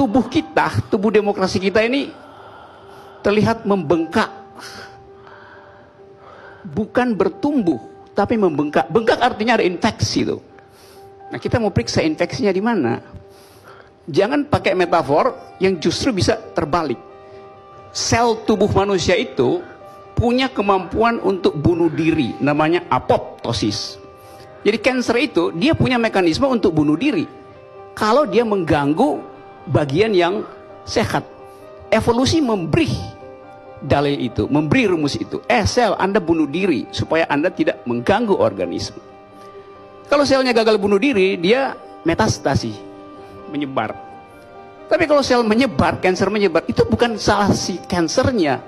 tubuh kita, tubuh demokrasi kita ini terlihat membengkak. Bukan bertumbuh, tapi membengkak. Bengkak artinya ada infeksi tuh. Nah, kita mau periksa infeksinya di mana. Jangan pakai metafor yang justru bisa terbalik. Sel tubuh manusia itu punya kemampuan untuk bunuh diri, namanya apoptosis. Jadi kanker itu dia punya mekanisme untuk bunuh diri kalau dia mengganggu bagian yang sehat. Evolusi memberi dalil itu, memberi rumus itu. Sel, Anda bunuh diri supaya Anda tidak mengganggu organisme. Kalau selnya gagal bunuh diri, dia metastasi, menyebar. Tapi kalau sel menyebar, kanker menyebar, itu bukan salah si kankernya,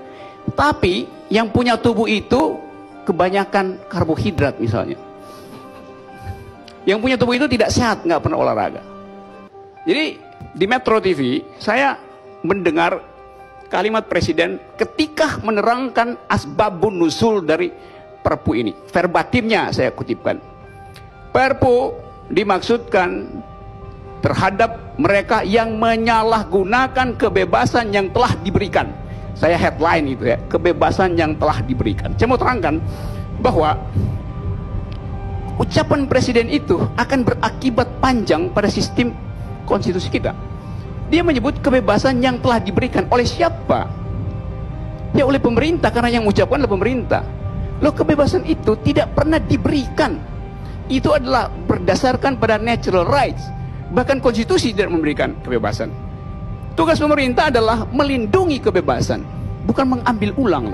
tapi yang punya tubuh itu kebanyakan karbohidrat misalnya. Yang punya tubuh itu tidak sehat, nggak pernah olahraga. Jadi di Metro TV saya mendengar kalimat Presiden ketika menerangkan asbabun nuzul dari Perpu ini. Verbatimnya saya kutipkan. Perpu dimaksudkan terhadap mereka yang menyalahgunakan kebebasan yang telah diberikan. Saya headline itu ya, kebebasan yang telah diberikan. Saya mau terangkan bahwa ucapan Presiden itu akan berakibat panjang pada sistem konstitusi kita. Dia menyebut kebebasan yang telah diberikan oleh siapa? Ya oleh pemerintah, karena yang mengucapkan adalah pemerintah. Loh, kebebasan itu tidak pernah diberikan. Itu adalah berdasarkan pada natural rights. Bahkan konstitusi tidak memberikan kebebasan. Tugas pemerintah adalah melindungi kebebasan, bukan mengambil ulang.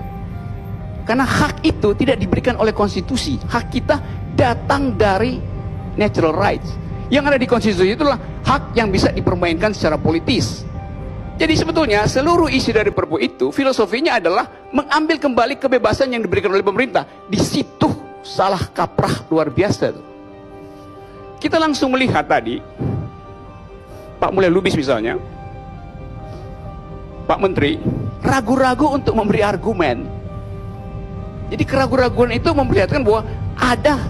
Karena hak itu tidak diberikan oleh konstitusi. Hak kita datang dari natural rights. Yang ada di konstitusi itulah hak yang bisa dipermainkan secara politis. Jadi sebetulnya seluruh isi dari Perpu itu filosofinya adalah mengambil kembali kebebasan yang diberikan oleh pemerintah. Di situ salah kaprah luar biasa tuh. Kita langsung melihat tadi Pak Mulya Lubis misalnya, Pak Menteri ragu-ragu untuk memberi argumen. Jadi keraguan-raguan itu memperlihatkan bahwa ada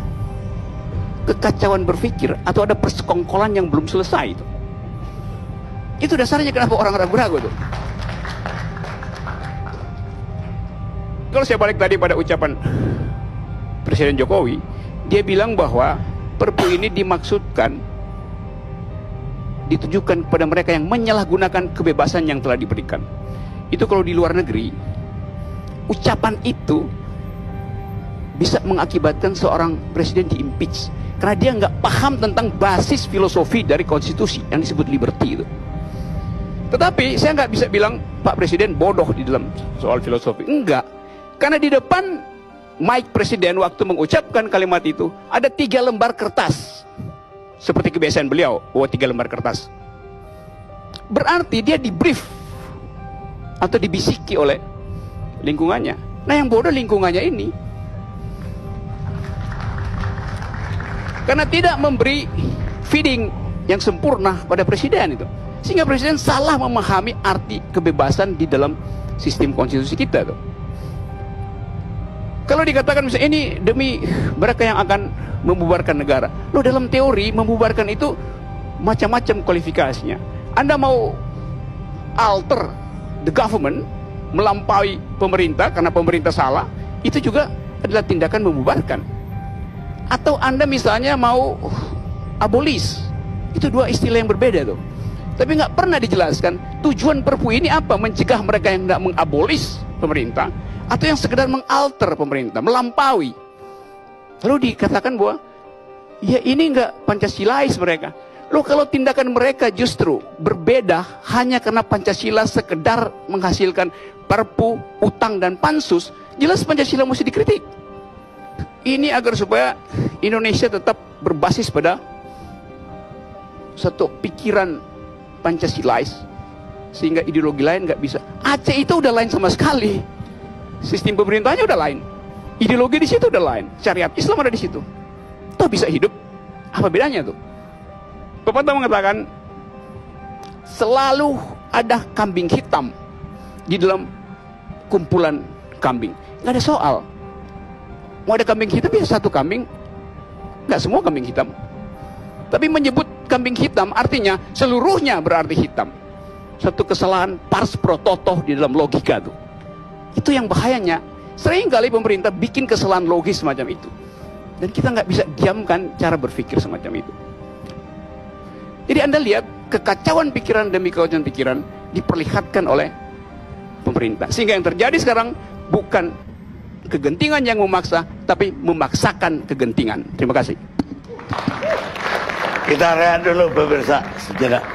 kekacauan berpikir atau ada persekongkolan yang belum selesai itu. Itu dasarnya kenapa orang ragu-ragu tuh. Kalau saya balik tadi pada ucapan Presiden Jokowi, dia bilang bahwa Perpu ini dimaksudkan ditujukan kepada mereka yang menyalahgunakan kebebasan yang telah diberikan. Itu kalau di luar negeri, ucapan itu bisa mengakibatkan seorang presiden di-impeach karena dia nggak paham tentang basis filosofi dari konstitusi yang disebut liberty itu. Tetapi saya nggak bisa bilang Pak Presiden bodoh di dalam soal filosofi. Enggak, karena di depan mic Presiden waktu mengucapkan kalimat itu ada 3 lembar kertas seperti kebiasaan beliau, 3 lembar kertas. Berarti dia di brief atau dibisiki oleh lingkungannya. Nah, yang bodoh lingkungannya ini, karena tidak memberi feeding yang sempurna pada presiden itu, sehingga presiden salah memahami arti kebebasan di dalam sistem konstitusi kita tuh. Kalau dikatakan misalnya ini demi mereka yang akan membubarkan negara, loh dalam teori membubarkan itu macam-macam kualifikasinya. Anda mau alter the government, melampaui pemerintah karena pemerintah salah, itu juga adalah tindakan membubarkan. Atau Anda misalnya mau abolis, itu 2 istilah yang berbeda tuh. Tapi nggak pernah dijelaskan tujuan Perpu ini apa, mencegah mereka yang tidak mengabolis pemerintah atau yang sekedar mengalter pemerintah, melampaui. Lalu dikatakan bahwa ya ini nggak Pancasilais mereka. Loh, kalau tindakan mereka justru berbeda hanya karena Pancasila sekedar menghasilkan Perpu, utang dan pansus, jelas Pancasila mesti dikritik. Ini agar supaya Indonesia tetap berbasis pada satu pikiran Pancasilais, sehingga ideologi lain nggak bisa. Aceh itu udah lain sama sekali, sistem pemerintahnya udah lain, ideologi di situ udah lain, syariat Islam ada di situ. Toh bisa hidup, apa bedanya tuh? Pepatah mengatakan selalu ada kambing hitam di dalam kumpulan kambing. Nggak ada soal. Mau ada kambing hitam ya satu kambing, nggak semua kambing hitam. Tapi menyebut kambing hitam artinya seluruhnya berarti hitam. satu kesalahan pars pro toto di dalam logika tuh. Itu yang bahayanya. Sering kali pemerintah bikin kesalahan logis semacam itu. Dan kita nggak bisa diamkan cara berpikir semacam itu. Jadi Anda lihat kekacauan pikiran demi kekacauan pikiran diperlihatkan oleh pemerintah. Sehingga yang terjadi sekarang bukan kegentingan yang memaksa, tapi memaksakan kegentingan. Terima kasih. Kita rehat dulu pemirsa sejenak.